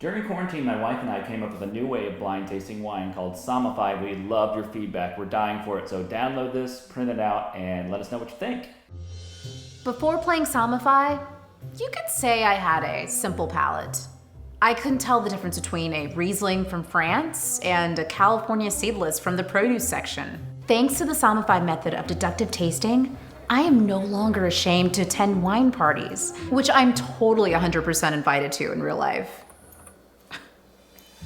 During quarantine, my wife and I came up with a new way of blind tasting wine called Somify. We loved your feedback. We're dying for it. So download this, print it out, and let us know what you think. Before playing Somify, you could say I had a simple palate. I couldn't tell the difference between a Riesling from France and a California seedless from the produce section. Thanks to the Somify method of deductive tasting, I am no longer ashamed to attend wine parties, which I'm totally 100% invited to in real life.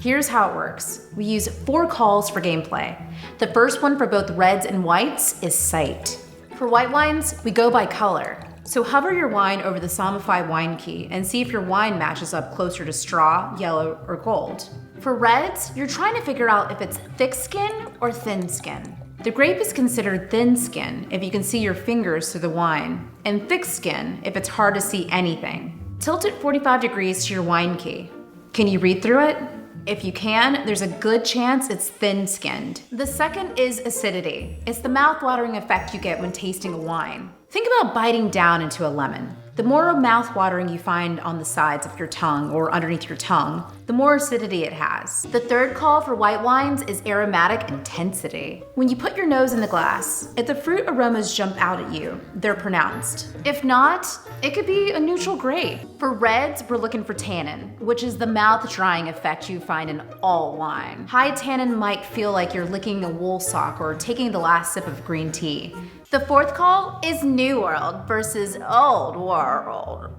Here's how it works. We use 4 calls for gameplay. The first one for both reds and whites is sight. For white wines, we go by color. So hover your wine over the Somify wine key and see if your wine matches up closer to straw, yellow, or gold. For reds, you're trying to figure out if it's thick skin or thin skin. The grape is considered thin skin if you can see your fingers through the wine, and thick skin if it's hard to see anything. Tilt it 45 degrees to your wine key. Can you read through it? If you can, there's a good chance it's thin-skinned. The second is acidity. It's the mouth-watering effect you get when tasting a wine. Think about biting down into a lemon. The more mouth-watering you find on the sides of your tongue or underneath your tongue, the more acidity it has. The third call for white wines is aromatic intensity. When you put your nose in the glass, if the fruit aromas jump out at you, they're pronounced. If not, it could be a neutral grape. For reds, we're looking for tannin, which is the mouth-drying effect you find in all wine. High tannin might feel like you're licking a wool sock or taking the last sip of green tea. The fourth call is New World versus Old World.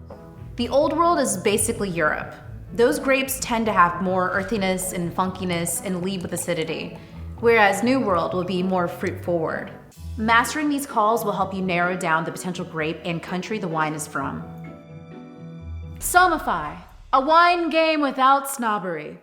The Old World is basically Europe. Those grapes tend to have more earthiness and funkiness and lead with acidity, whereas New World will be more fruit forward. Mastering these calls will help you narrow down the potential grape and country the wine is from. Somify, a wine game without snobbery.